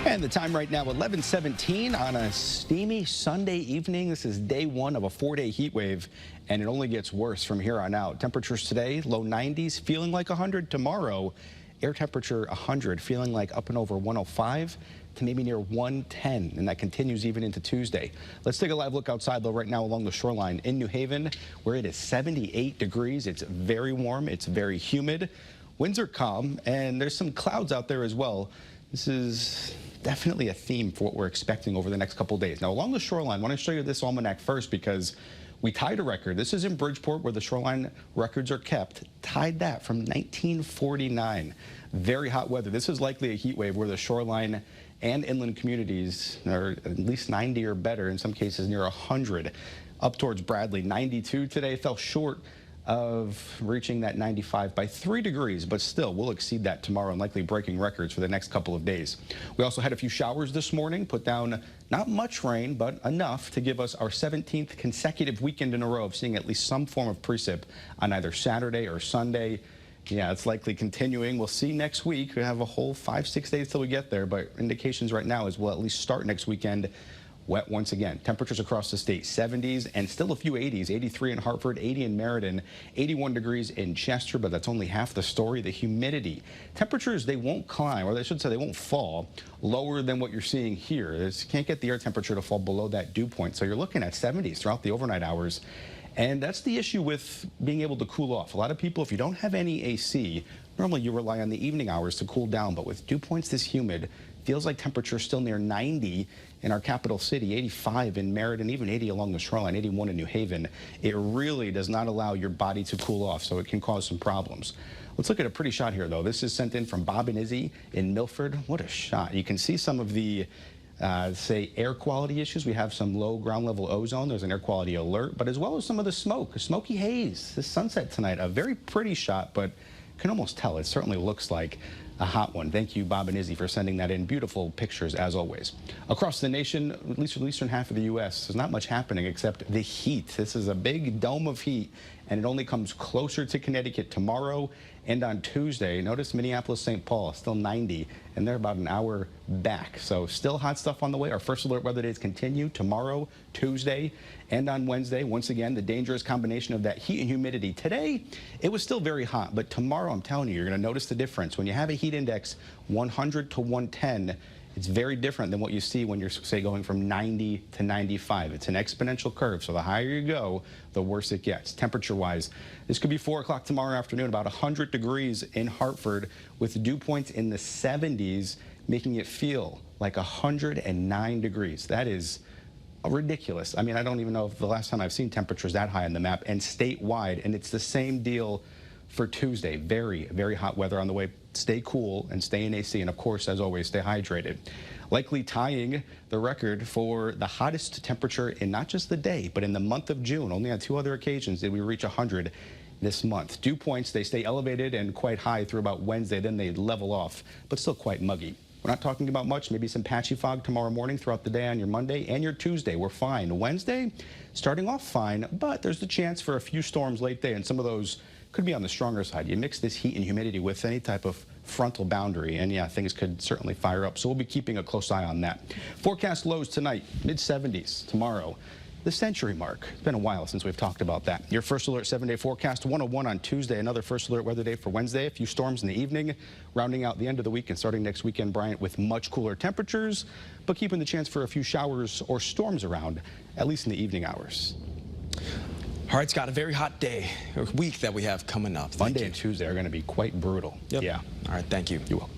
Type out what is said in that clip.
And the time right now, 11:17 on a steamy Sunday evening. This is day one of a 4-day heat wave, and it only gets worse from here on out. Temperatures today, low 90s, feeling like 100 tomorrow. Air temperature 100, feeling like up and over 105 to maybe near 110, and that continues even into Tuesday. Let's take a live look outside, though, right now along the shoreline in New Haven, where it is 78 degrees. It's very warm. It's very humid. Winds are calm, and there's some clouds out there as well. This is definitely a theme for what we're expecting over the next couple days. Now, along the shoreline, I want to show you this almanac first because we tied a record. This is in Bridgeport, where the shoreline records are kept. Tied that from 1949. Very hot weather. This is likely a heat wave where the shoreline and inland communities are at least 90 or better, in some cases near 100. Up towards Bradley, 92 today, fell short of reaching that 95 by 3 degrees, but still we'll exceed that tomorrow and likely breaking records for the next couple of days. We also had a few showers this morning, put down not much rain, but enough to give us our 17th consecutive weekend in a row of seeing at least some form of precip on either Saturday or Sunday. Yeah, it's likely continuing. We'll see next week. We have a whole 5-6 days till we get there, but indications right now is we'll at least start next weekend wet once again. Temperatures across the state, 70s and still a few 80s, 83 in Hartford, 80 in Meriden, 81 degrees in Chester, but that's only half the story. The humidity. Temperatures, they won't climb, or I should say they won't fall lower than what you're seeing here. You can't get the air temperature to fall below that dew point, so you're looking at 70s throughout the overnight hours. And that's the issue with being able to cool off. A lot of people, if you don't have any AC, normally you rely on the evening hours to cool down, but with dew points this humid, feels like temperatures still near 90 in our capital city, 85 in Meriden, even 80 along the shoreline, 81 in New Haven. It really does not allow your body to cool off, so it can cause some problems. Let's look at a pretty shot here, though. This is sent in from Bob and Izzy in Milford. What a shot. You can see some of the say air quality issues. We have some low ground level ozone. There's an air quality alert, but as well as some of the smoke, smoky haze. This sunset tonight, a very pretty shot, but can almost tell it certainly looks like a hot one. Thank you, Bob and Izzy, for sending that in. Beautiful pictures, as always. Across the nation, at least for the eastern half of the U.S., there's not much happening except the heat. This is a big dome of heat, and it only comes closer to Connecticut tomorrow and on Tuesday. Notice Minneapolis, St. Paul, still 90, and they're about an hour back. So still hot stuff on the way. Our first alert weather days continue tomorrow, Tuesday, and on Wednesday. Once again, the dangerous combination of that heat and humidity. Today, it was still very hot, but tomorrow, I'm telling you, you're going to notice the difference. When you have a heat index 100 to 110, it's very different than what you see when you're, say, going from 90 to 95. It's an exponential curve, so the higher you go, the worse it gets. Temperature-wise, this could be 4 o'clock tomorrow afternoon, about 100 degrees in Hartford, with dew points in the 70s, making it feel like 109 degrees. That is ridiculous. I mean, I don't even know if the last time I've seen temperatures that high on the map, and statewide, and it's the same deal for Tuesday. Very, very hot weather on the way. Stay cool and stay in AC, and of course, as always, stay hydrated. Likely tying the record for the hottest temperature in not just the day, but in the month of June. Only on 2 other occasions did we reach 100 this month. Dew points, they stay elevated and quite high through about Wednesday, then they level off, but still quite muggy. We're not talking about much, maybe some patchy fog tomorrow morning throughout the day on your Monday and your Tuesday. We're fine. Wednesday, starting off fine, but there's the chance for a few storms late day, and some of those could be on the stronger side. You mix this heat and humidity with any type of frontal boundary, and yeah, things could certainly fire up. So we'll be keeping a close eye on that. Forecast lows tonight, mid-70s. Tomorrow, the century mark. It's been a while since we've talked about that. Your first alert 7-day forecast, 101 on Tuesday. Another first alert weather day for Wednesday. A few storms in the evening, rounding out the end of the week and starting next weekend, Bryant, with much cooler temperatures, but keeping the chance for a few showers or storms around, at least in the evening hours. All right, Scott, a very hot day, or week that we have coming up. Monday and Tuesday are going to be quite brutal. Yep. Yeah. All right, thank you. You're welcome.